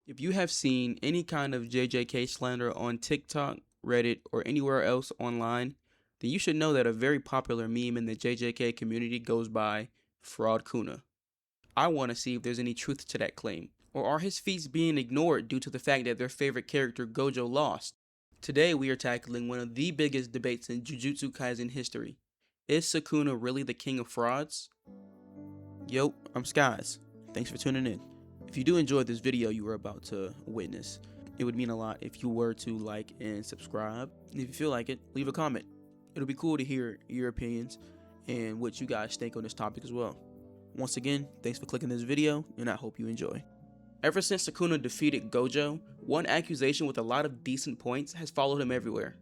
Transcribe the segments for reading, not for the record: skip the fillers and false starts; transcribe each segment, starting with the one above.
If you have seen any kind of JJK slander on TikTok, Reddit, or anywhere else online, then you should know that a very popular meme in the JJK community goes by Fraud Kuna. I want to see if there's any truth to that claim, or are his feats being ignored due to the fact that their favorite character Gojo lost? Today we are tackling one of the biggest debates in Jujutsu Kaisen history. Is Sukuna really the king of frauds? Yo, I'm Skies. Thanks for tuning in. If you do enjoy this video you are about to witness, it would mean a lot if you were to like and subscribe. And if you feel like it, leave a comment. It'll be cool to hear your opinions and what you guys think on this topic as well. Once again, thanks for clicking this video, and I hope you enjoy. Ever since Sukuna defeated Gojo, one accusation with a lot of decent points has followed him everywhere.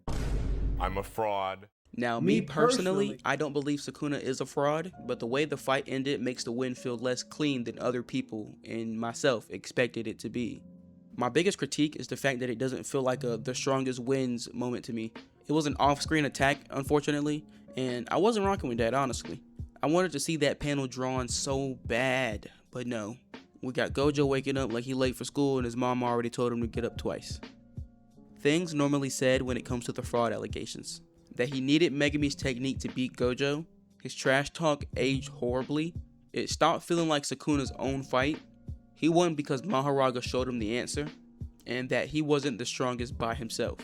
I'm a fraud. Now, me personally, I don't believe Sukuna is a fraud, but the way the fight ended makes the win feel less clean than other people and myself expected it to be. My biggest critique is the fact that it doesn't feel like the strongest wins moment to me. It was an off-screen attack, unfortunately, and I wasn't rocking with that, honestly. I wanted to see that panel drawn so bad, but no. We got Gojo waking up like he late for school and his mom already told him to get up twice. Things normally said when it comes to the fraud allegations. That he needed Megumi's technique to beat Gojo, his trash talk aged horribly, it stopped feeling like Sukuna's own fight, he won because Mahoraga showed him the answer, and that he wasn't the strongest by himself.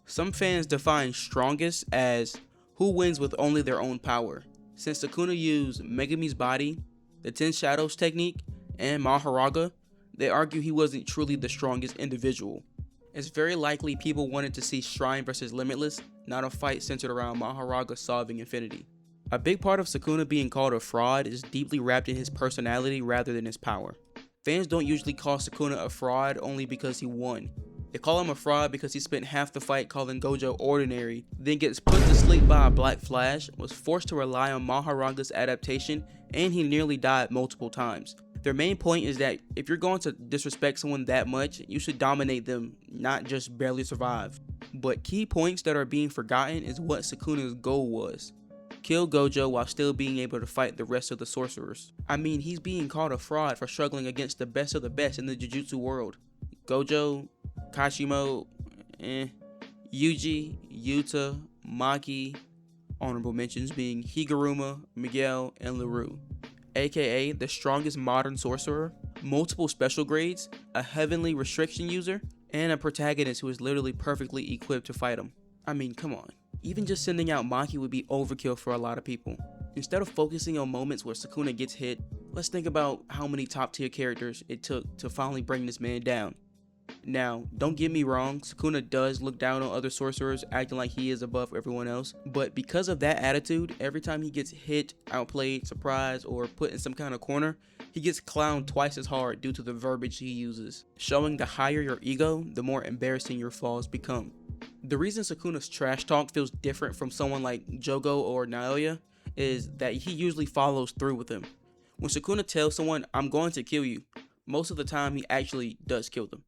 Some fans define strongest as who wins with only their own power. Since Sukuna used Megumi's body, the 10 Shadows technique, and Mahoraga, they argue he wasn't truly the strongest individual. It's very likely people wanted to see Shrine vs Limitless, not a fight centered around Mahoraga solving Infinity. A big part of Sukuna being called a fraud is deeply wrapped in his personality rather than his power. Fans don't usually call Sukuna a fraud only because he won. They call him a fraud because he spent half the fight calling Gojo ordinary, then gets put to sleep by a Black Flash, was forced to rely on Mahoraga's adaptation, and he nearly died multiple times. Their main point is that if you're going to disrespect someone that much, you should dominate them, not just barely survive. But key points that are being forgotten is what Sukuna's goal was. Kill Gojo while still being able to fight the rest of the sorcerers. I mean, he's being called a fraud for struggling against the best of the best in the Jujutsu world. Gojo, Kashimo, Yuji, Yuta, Maki, honorable mentions being Higuruma, Miguel, and LaRue. AKA the strongest modern sorcerer, multiple special grades, a heavenly restriction user, and a protagonist who is literally perfectly equipped to fight him. I mean, come on. Even just sending out Maki would be overkill for a lot of people. Instead of focusing on moments where Sukuna gets hit, let's think about how many top tier characters it took to finally bring this man down. Now, don't get me wrong, Sukuna does look down on other sorcerers, acting like he is above everyone else, but because of that attitude, every time he gets hit, outplayed, surprised, or put in some kind of corner, he gets clowned twice as hard due to the verbiage he uses, showing the higher your ego, the more embarrassing your falls become. The reason Sukuna's trash talk feels different from someone like Jogo or Naoya is that he usually follows through with them. When Sukuna tells someone, "I'm going to kill you," most of the time he actually does kill them.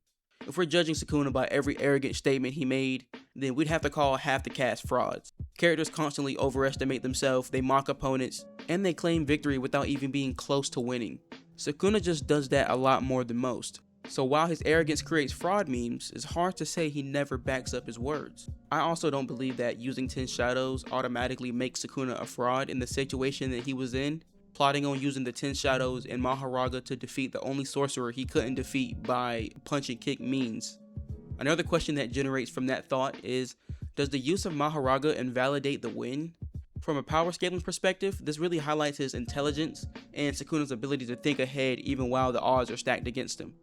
If we're judging Sukuna by every arrogant statement he made, then we'd have to call half the cast frauds. Characters constantly overestimate themselves, they mock opponents, and they claim victory without even being close to winning. Sukuna just does that a lot more than most. So while his arrogance creates fraud memes, it's hard to say he never backs up his words. I also don't believe that using 10 Shadows automatically makes Sukuna a fraud in the situation that he was in, plotting on using the 10 Shadows and Mahoraga to defeat the only sorcerer he couldn't defeat by punch and kick means. Another question that generates from that thought is, does the use of Mahoraga invalidate the win? From a power scaling perspective, this really highlights his intelligence and Sukuna's ability to think ahead even while the odds are stacked against him.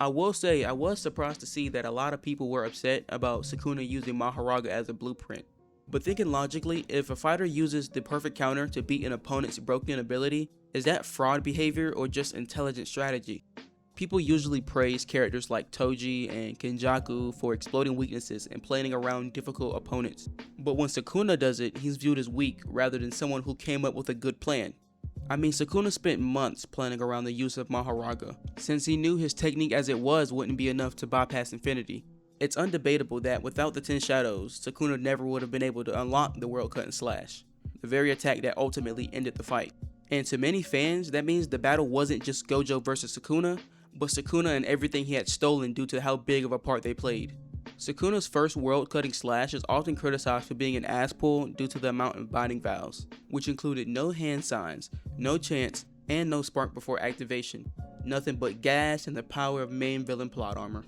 I will say, I was surprised to see that a lot of people were upset about Sukuna using Mahoraga as a blueprint. But thinking logically, if a fighter uses the perfect counter to beat an opponent's broken ability, is that fraud behavior or just intelligent strategy? People usually praise characters like Toji and Kenjaku for exploiting weaknesses and playing around difficult opponents. But when Sukuna does it, he's viewed as weak rather than someone who came up with a good plan. I mean, Sukuna spent months planning around the use of Mahoraga, since he knew his technique as it was wouldn't be enough to bypass Infinity. It's undebatable that without the 10 Shadows, Sukuna never would have been able to unlock the World Cut and Slash, the very attack that ultimately ended the fight. And to many fans, that means the battle wasn't just Gojo versus Sukuna, but Sukuna and everything he had stolen due to how big of a part they played. Sukuna's first world-cutting slash is often criticized for being an ass-pull due to the amount of binding vows, which included no hand signs, no chance, and no spark before activation. Nothing but gas and the power of main villain plot armor.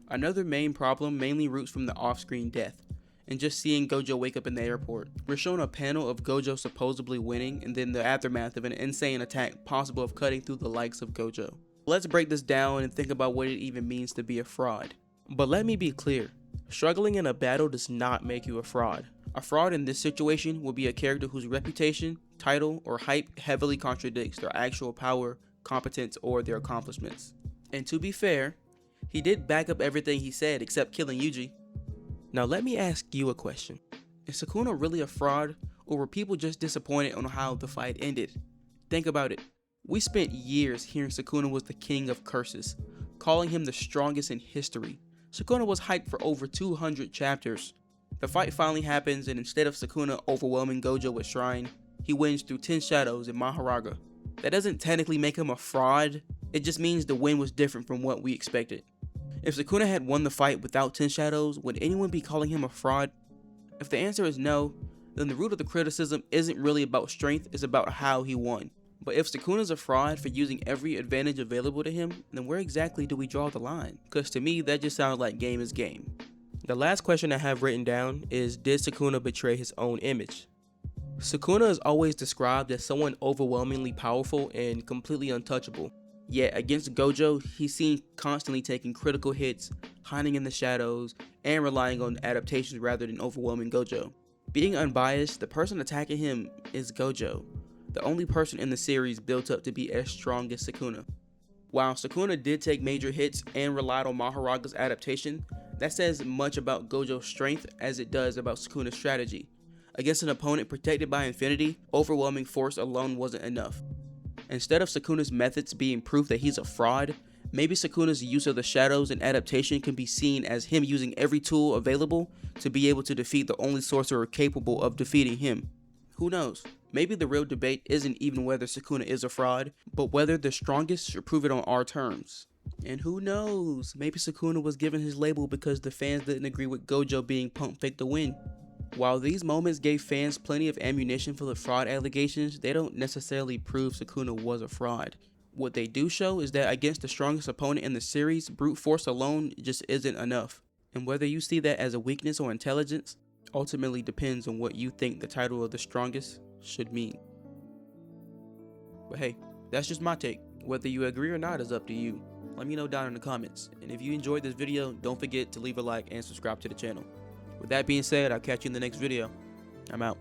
Another main problem mainly roots from the off-screen death, and just seeing Gojo wake up in the airport. We're shown a panel of Gojo supposedly winning, and then the aftermath of an insane attack possible of cutting through the likes of Gojo. Let's break this down and think about what it even means to be a fraud. But let me be clear, struggling in a battle does not make you a fraud. A fraud in this situation will be a character whose reputation, title, or hype heavily contradicts their actual power, competence, or their accomplishments. And to be fair, he did back up everything he said except killing Yuji. Now let me ask you a question. Is Sukuna really a fraud, or were people just disappointed on how the fight ended? Think about it. We spent years hearing Sukuna was the king of curses, calling him the strongest in history. Sukuna was hyped for over 200 chapters. The fight finally happens, and instead of Sukuna overwhelming Gojo with Shrine, he wins through 10 shadows and Mahoraga. That doesn't technically make him a fraud, it just means the win was different from what we expected. If Sukuna had won the fight without 10 shadows, would anyone be calling him a fraud? If the answer is no, then the root of the criticism isn't really about strength, it's about how he won. But if Sukuna's a fraud for using every advantage available to him, then where exactly do we draw the line? Cause to me, that just sounds like game is game. The last question I have written down is, did Sukuna betray his own image? Sukuna is always described as someone overwhelmingly powerful and completely untouchable. Yet against Gojo, he's seen constantly taking critical hits, hiding in the shadows, and relying on adaptations rather than overwhelming Gojo. Being unbiased, the person attacking him is Gojo, the only person in the series built up to be as strong as Sukuna. While Sukuna did take major hits and relied on Mahoraga's adaptation, that says much about Gojo's strength as it does about Sukuna's strategy. Against an opponent protected by infinity, overwhelming force alone wasn't enough. Instead of Sukuna's methods being proof that he's a fraud, maybe Sukuna's use of the shadows and adaptation can be seen as him using every tool available to be able to defeat the only sorcerer capable of defeating him. Who knows? Maybe the real debate isn't even whether Sukuna is a fraud, but whether the strongest should prove it on our terms. And who knows? Maybe Sukuna was given his label because the fans didn't agree with Gojo being pump fake to win. While these moments gave fans plenty of ammunition for the fraud allegations, they don't necessarily prove Sukuna was a fraud. What they do show is that against the strongest opponent in the series, brute force alone just isn't enough. And whether you see that as a weakness or intelligence, ultimately depends on what you think the title of the strongest should mean. But hey, that's just my take. Whether you agree or not is up to you. Let me know down in the comments. And if you enjoyed this video, don't forget to leave a like and subscribe to the channel. With that being said, I'll catch you in the next video. I'm out.